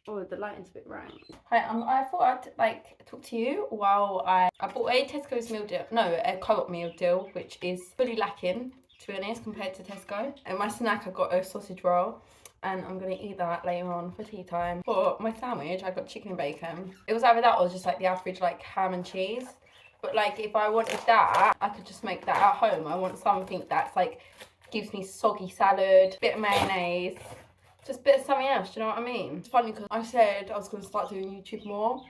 Oh, the lighting's a bit bright. Hi, I thought I'd like talk to you while I bought a Tesco's meal deal, no, a Co-op meal deal, which is fully lacking, to be honest, compared to Tesco. And my snack, I got a sausage roll, and I'm gonna eat that later on for tea time. For my sandwich, I got chicken and bacon. It was either that or just like the average like ham and cheese. But like if I wanted that, I could just make that at home. I want something that's like gives me soggy salad, bit of mayonnaise. Just a bit of something else, do you know what I mean? It's funny because I said I was going to start doing YouTube more.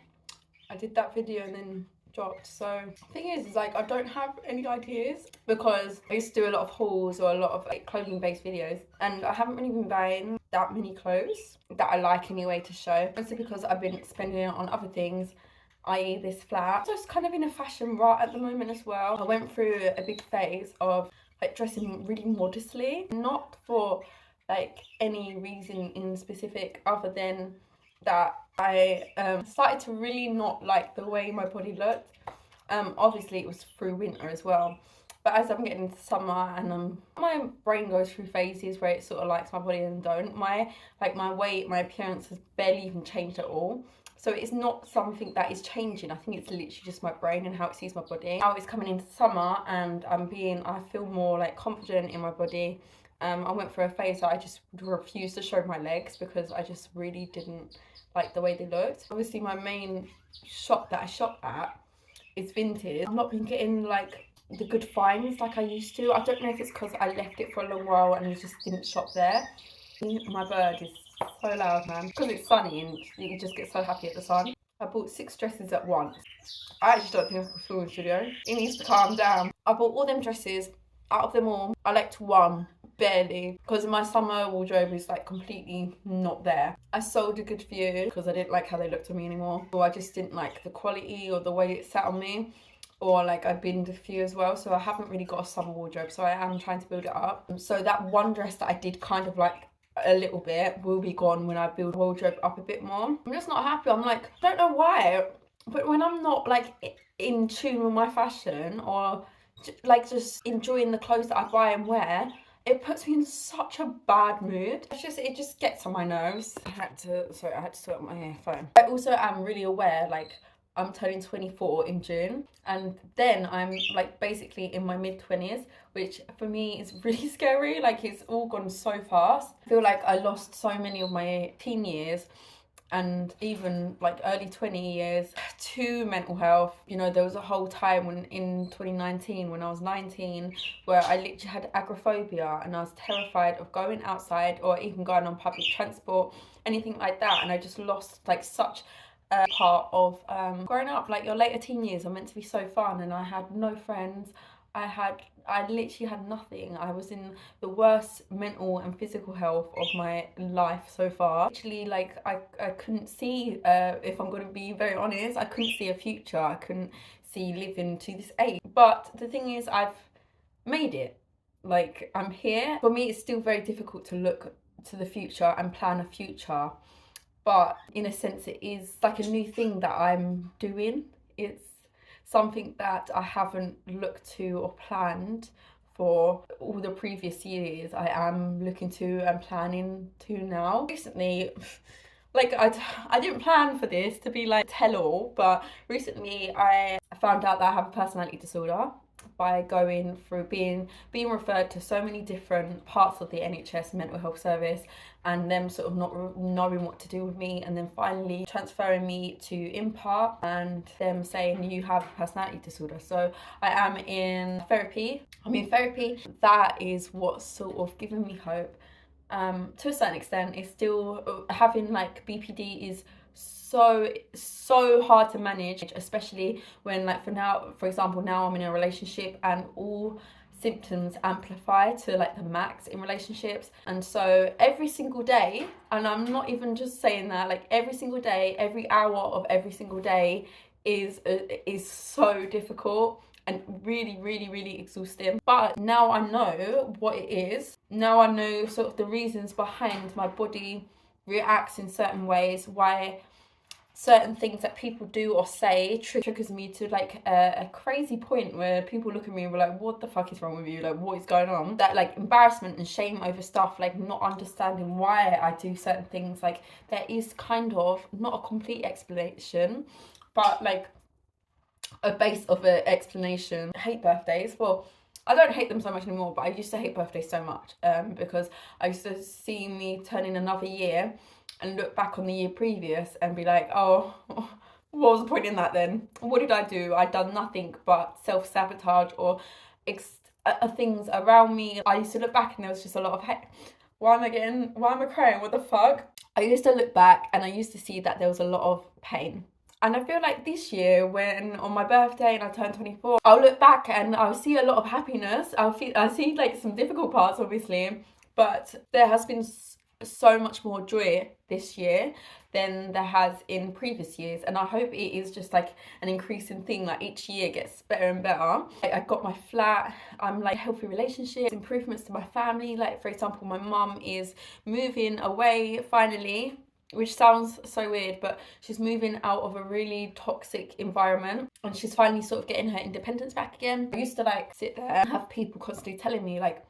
I did that video and then dropped. So the thing is like I don't have any ideas because I used to do a lot of hauls or a lot of like clothing based videos, and I haven't really been buying that many clothes that I like anyway to show. Mostly because I've been spending it on other things, i.e. this flat. So it's kind of in a fashion rut at the moment as well. I went through a big phase of like dressing really modestly, not for like any reason in specific other than that I started to really not like the way my body looked. Obviously it was through winter as well, but as I'm getting into summer and my brain goes through phases where it sort of likes my body and don't. My weight, my appearance has barely even changed at all. So it's not something that is changing. I think it's literally just my brain and how it sees my body. Now it's coming into summer and I feel more like confident in my body. I went through a phase that I just refused to show my legs because I just really didn't like the way they looked. Obviously my main shop that I shop at is Vintage. I've not been getting like the good finds like I used to. I don't know if it's because I left it for a long while and I just didn't shop there. My bird is so loud, man, because it's sunny and you just get so happy at the sun. I bought 6 dresses at once. I actually don't think I can film this video. It needs to calm down. I bought all them dresses. Out of them all, I liked one, barely, because my summer wardrobe is like completely not there. I sold a good few because I didn't like how they looked on me anymore, or I just didn't like the quality or the way it sat on me, or like I binned a few as well. So I haven't really got a summer wardrobe, so I am trying to build it up. So that one dress that I did kind of like a little bit will be gone when I build wardrobe up a bit more. I'm just not happy. I'm like, I don't know why, but when I'm not like in tune with my fashion or like just enjoying the clothes that I buy and wear, it puts me in such a bad mood. It just gets on my nerves. I had to sort out my earphone. I also am really aware, like I'm turning 24 in June, and then I'm like basically in my mid-20s, which for me is really scary. Like it's all gone so fast. I feel like I lost so many of my teen years and even like early 20 years to mental health. You know, there was a whole time when in 2019 when I was 19 where I literally had agoraphobia and I was terrified of going outside or even going on public transport, anything like that. And I just lost like such a part of growing up. Like your later teen years are meant to be so fun, and I had no friends. I literally had nothing. I was in the worst mental and physical health of my life so far. Actually, like I couldn't see, if I'm going to be very honest, I couldn't see a future. I couldn't see living to this age. But the thing is, I've made it. Like I'm here. For me, it's still very difficult to look to the future and plan a future. But in a sense, it is like a new thing that I'm doing. It's something that I haven't looked to or planned for all the previous years. I am looking to and planning to now. Recently, like I didn't plan for this to be like tell all, but recently I found out that I have a personality disorder by going through being referred to so many different parts of the NHS mental health service, and them sort of not knowing what to do with me, and then finally transferring me to Impart and them saying you have a personality disorder. So I am in therapy. That is what's sort of given me hope. To a certain extent, it's still having like BPD is so hard to manage, especially when like for example now I'm in a relationship and all symptoms amplify to like the max in relationships. And so every single day, and I'm not even just saying that, like every single day, every hour of every single day is so difficult and really exhausting. But now I know what it is. Now I know sort of the reasons behind my body reacts in certain ways, why certain things that people do or say triggers me to like a crazy point where people look at me and be like, what the fuck is wrong with you, like what is going on? That like embarrassment and shame over stuff, like not understanding why I do certain things. Like there is kind of not a complete explanation, but like a base of an explanation. I hate birthdays. Well, I don't hate them so much anymore, but I used to hate birthdays so much because I used to see me turn in another year and look back on the year previous and be like, oh, what was the point in that then? What did I do? I'd done nothing but self-sabotage or things around me. I used to look back and there was just a lot of, hey, why am I crying? What the fuck? I used to look back and I used to see that there was a lot of pain. And I feel like this year, when on my birthday and I turn 24, I'll look back and I'll see a lot of happiness. I see like some difficult parts, obviously, but there has been so much more joy this year than there has in previous years, and I hope it is just like an increasing thing, like each year gets better and better. I got my flat, I'm like healthy relationships, improvements to my family. Like for example, my mum is moving away finally, which sounds so weird, but she's moving out of a really toxic environment and she's finally sort of getting her independence back again. I used to like sit there and have people constantly telling me like,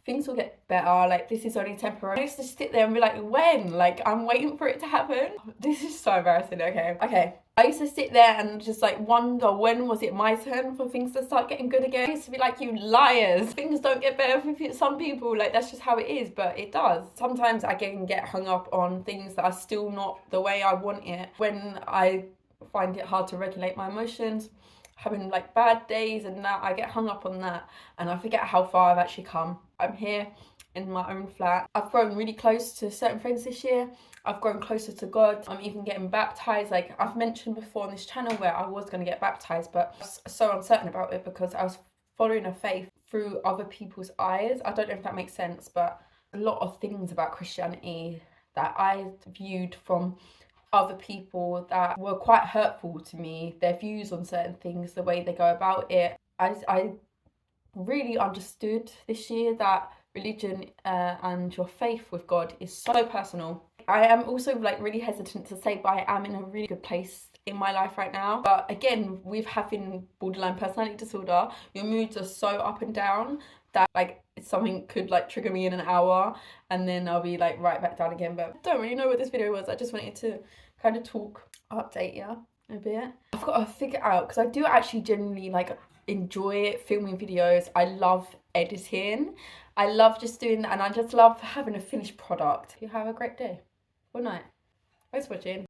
things will get better, like this is only temporary. I used to sit there and be like, when? Like I'm waiting for it to happen. This is so embarrassing. Okay. I used to sit there and just like wonder, when was it my turn for things to start getting good again? I used to be like, you liars, things don't get better for some people, like that's just how it is, but it does. Sometimes I can get hung up on things that are still not the way I want it. When I find it hard to regulate my emotions, having like bad days and that, I get hung up on that and I forget how far I've actually come. I'm here in my own flat. I've grown really close to certain friends this year. I've grown closer to God. I'm even getting baptized. Like I've mentioned before on this channel where I was going to get baptized, but I was so uncertain about it because I was following a faith through other people's eyes. I don't know if that makes sense, but a lot of things about Christianity that I viewed from other people that were quite hurtful to me, their views on certain things, the way they go about it. I really understood this year that religion and your faith with God is so personal. I am also like really hesitant to say, but I am in a really good place in my life right now. But again, with having borderline personality disorder, your moods are so up and down that like something could like trigger me in an hour and then I'll be like right back down again. But I don't really know what this video was. I just wanted to kind of update you a bit. I've got to figure out, because I do actually genuinely like enjoy filming videos. I love editing. I love just doing that and I just love having a finished product. You have a great day. Good night. Thanks for watching.